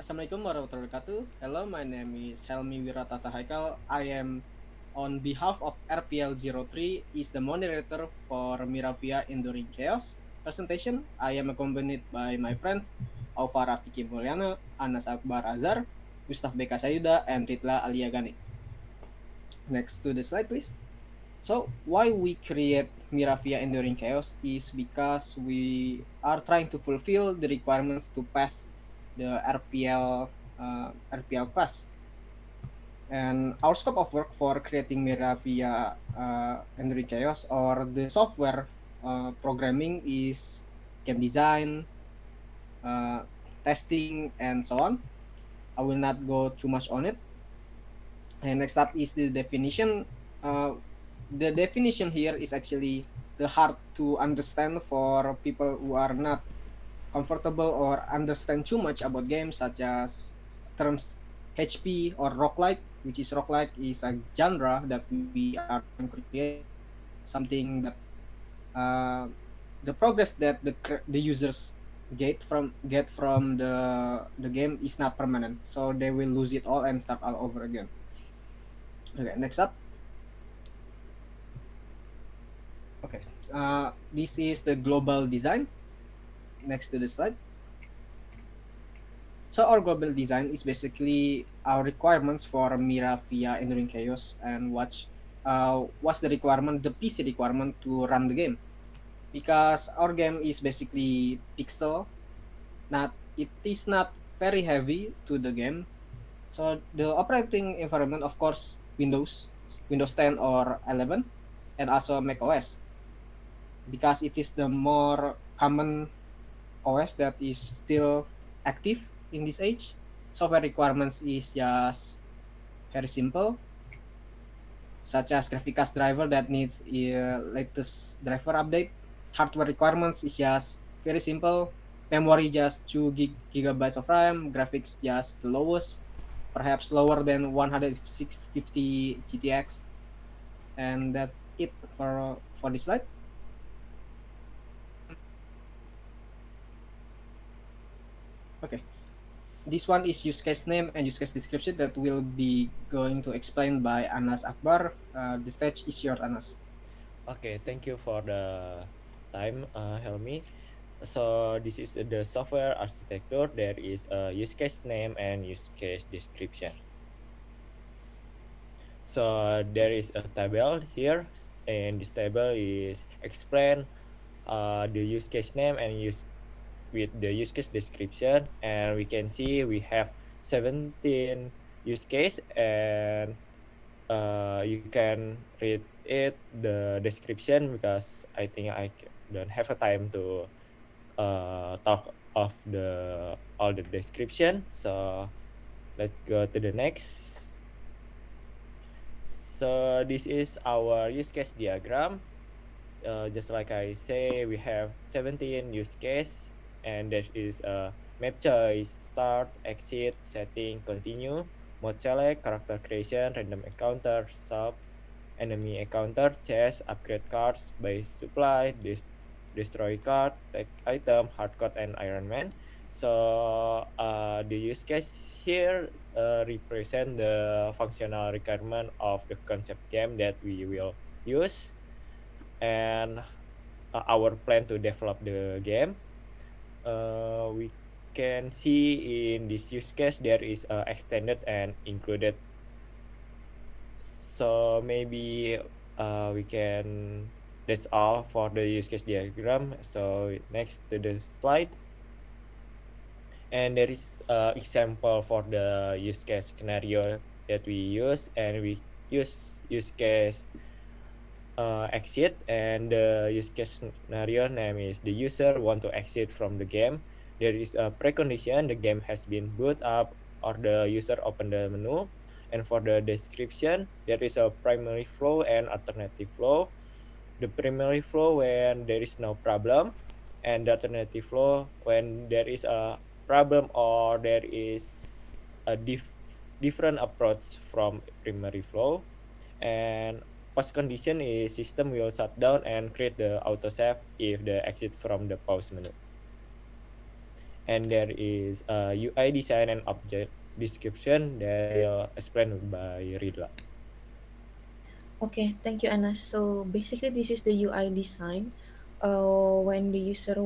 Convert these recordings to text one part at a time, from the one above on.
Assalamualaikum warahmatullahi wabarakatuh. Hello, my name is Helmi Wira Haikal. I am on behalf of RPL03 is the moderator for Miravia Enduring Chaos presentation. I am accompanied by my friends Aufa, Rafiqi, Mulyana, Anaz, Akbar, Azhar, Gustav, Beka, Sayudha, and Ridla, Aliya, Gani. Next to the slide, please. So why we create Miravia Enduring Chaos is because we are trying to fulfill the requirements to pass the RPL class. And our scope of work for creating Miravia Enduring Chaos or the software programming is game design, uh, testing, and so on. I will not go too much on it. And next up is the definition. The definition here is actually the hard to understand for people who are not comfortable or understand too much about games, such as terms HP or roguelike, which is roguelike is a genre that we are trying to create, something that uh, the progress that the users get from the game is not permanent, so they will lose it all and start all over again. Okay, next up. Okay, this is the global design. Next to the slide. So our global design is basically our requirements for Miravia Enduring Chaos and what's the requirement, the PC requirement to run the game. Because our game is basically pixel, not it is not very heavy to the game. So the operating environment, of course, Windows 10 or 11, and also Mac OS, because it is the more common OS that is still active in this age. Software requirements is just very simple, such as graphics driver that needs latest driver update. Hardware requirements is just very simple. Memory just 2 gigabytes of RAM. Graphics just the lowest, perhaps lower than 150 GTX, and that's it for this slide. Okay. This one is use case name and use case description that will be going to explain by Anaz Akbar. The stage is yours, Anaz. Okay, thank you for the time, Helmi. So this is the software architecture. There is a use case name and use case description. So there is a table here, and this table is explain the use case name and use with the use case description, and we can see we have 17 use case, and you can read it the description because I think don't have a time to talk of the all the description. So let's go to the next. So this is our use case diagram. Just like I say, we have 17 use case, and there is a map choice, start, exit, setting, continue, mode select, character creation, random encounter, shop, enemy encounter, chest, upgrade cards, buy supply, destroy card, take item, hard code, and Iron Man. So the use case here represent the functional requirement of the concept game that we will use, and our plan to develop the game. We can see in this use case there is extended and included. So maybe we can, that's all for the use case diagram. So next to the slide, and there is example for the use case scenario that we use, and we use case exit, and the use case scenario name is the user want to exit from the game. There is a precondition, the game has been boot up or the user open the menu. And for the description, there is a primary flow and alternative flow. The primary flow when there is no problem, and the alternative flow when there is a problem or there is a different approach from primary flow. And pause condition is system will shut down and create the autosave if the exit from the pause menu. and there is a UI design and object description that will explained by Ridla. Okay, thank you, Anna. So basically, this is the UI design. When the user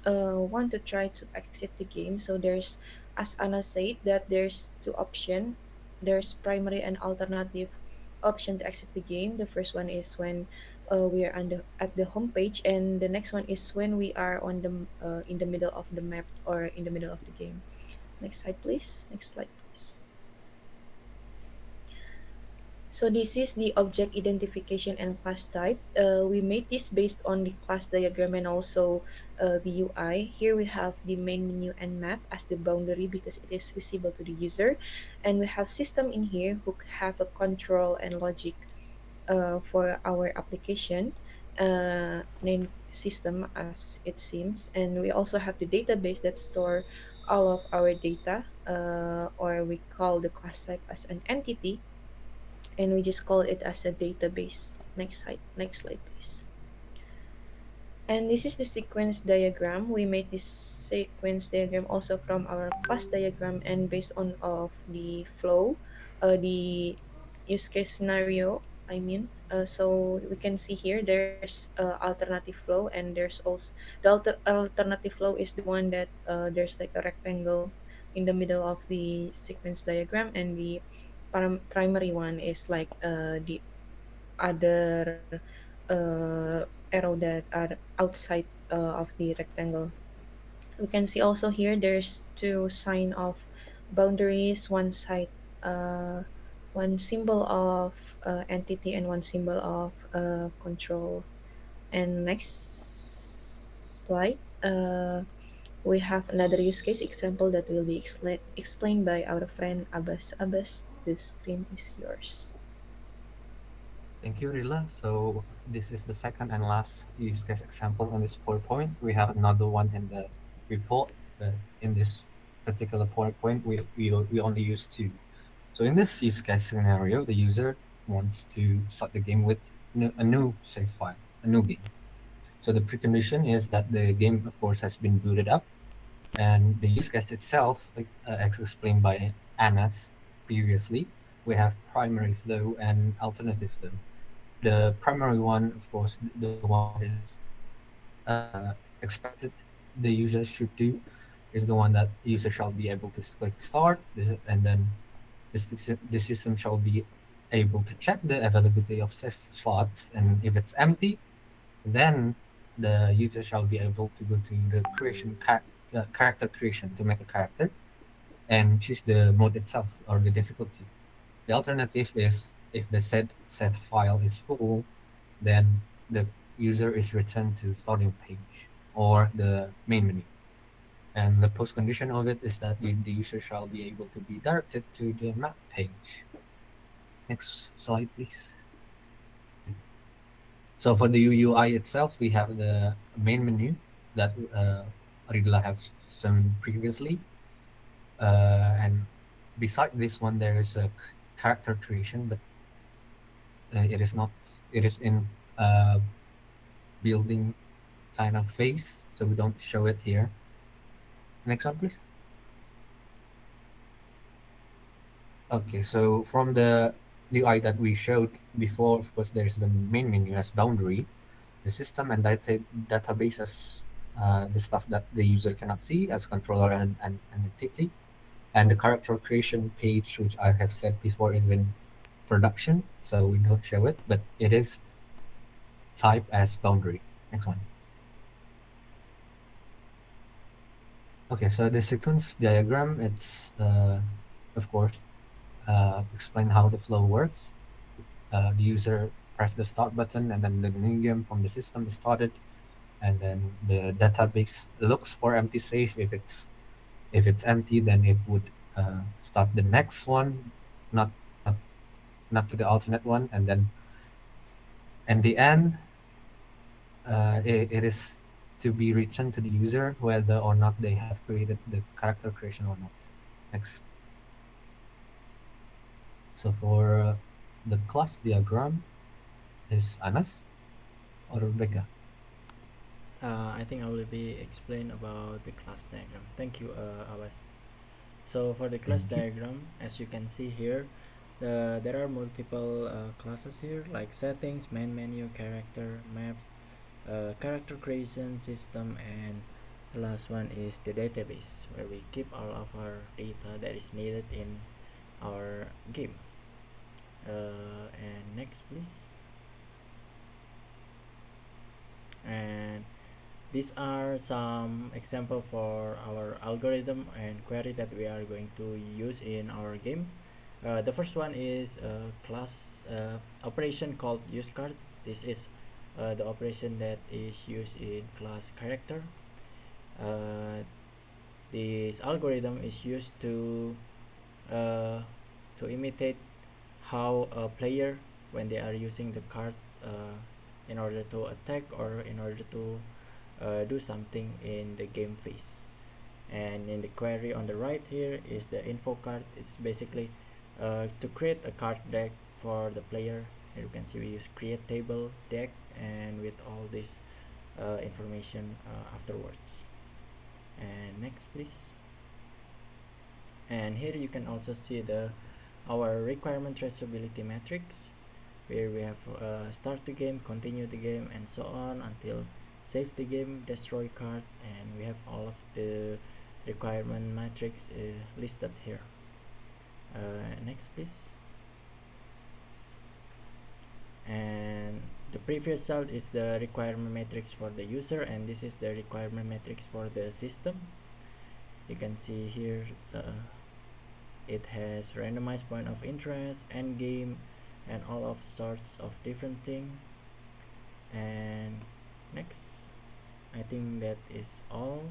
want to try to exit the game, so there's, as Anna said, that there's two option. There's primary and alternative option to exit the game. The first one is when we are at the home page, and the next one is when we are on the in the middle of the map or in the middle of the game. Next slide, please. Next slide, please. So this is the object identification and class type. We made this based on the class diagram and also the UI. Here we have the main menu and map as the boundary because it is visible to the user. And we have system in here who have a control and logic for our application named system as it seems. And we also have the database that store all of our data or we call the class type as an entity and we just call it as a database. Next slide, please. And this is the sequence diagram. We made this sequence diagram also from our class diagram and based on of the flow, the use case scenario. So we can see here there's alternative flow and there's also the alternative flow is the one that there's like a rectangle in the middle of the sequence diagram and the primary one is like the other arrow that are outside of the rectangle. We can see also here there's two sign of boundaries, one side, one symbol of entity and one symbol of control. And next slide, we have another use case example that will be explained by our friend Abbas. Abbas, the screen is yours. Thank you, Rila. So this is the second and last use case example on this PowerPoint. We have another one in the report, but in this particular PowerPoint, we only use two. So in this use case scenario, the user wants to start the game with a new save file, a new game. So the precondition is that the game, of course, has been booted up, and the use case itself, like, as explained by Anaz previously, we have primary flow and alternative flow. The primary one, of course, the one that is expected the user should do, is the one that user shall be able to click start, and then the system shall be able to check the availability of safe slots, and if it's empty, then the user shall be able to go to the character creation to make a character and choose the mode itself or the difficulty. The alternative is if the set file is full, then the user is returned to starting page or the main menu. And the post condition of it is that the user shall be able to be directed to the map page. Next slide, please. So for the UI itself, we have the main menu that Ridla has shown previously. And beside this one, there is a character creation, but it is not, it is in building kind of phase, so we don't show it here. Next one, please. Okay, so from the UI that we showed before, of course, there's the main menu as boundary, the system and database as the stuff that the user cannot see as controller and entity, and the character creation page, which I have said before, is in production, so we don't show it, but it is typed as boundary. Next one. Okay, so the sequence diagram, it's of course explain how the flow works. The user press the start button and then the new game from the system is started, and then the database looks for empty save. If it's empty, then it would start the next one, not not not to the alternate one, and then in the end, it is to be returned to the user whether or not they have created the character creation or not. Next. So for the class diagram is Anas or Beka? I think I will be explain about the class diagram. Thank you, Abbas. So for the class Thank you. diagram, as you can see here, there are multiple classes here like settings, main menu, character, map, character creation system, and the last one is the database where we keep all of our data that is needed in our game. And next, please. And these are some example for our algorithm and query that we are going to use in our game. The first one is a class operation called useCard. This is the operation that is used in class character. Uh, this algorithm is used uh, to imitate how a player when they are using the card in order to attack or in order to do something in the game phase. And in the query on the right here is the info card. It's basically to create a card deck for the player. Here you can see we use create table deck and with all this information afterwards. And next, please. And here you can also see the our requirement traceability matrix where we have start the game, continue the game, and so on until save the game, destroy card, and we have all of the requirement matrix listed here. Next, please. And the previous chart is the requirement matrix for the user, and this is the requirement matrix for the system. You can see here it has randomized point of interest, end game, and all of sorts of different thing. And next, I think that is all.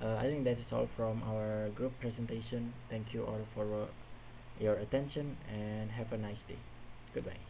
I think that is all from our group presentation. Thank you all for your attention and have a nice day. Goodbye.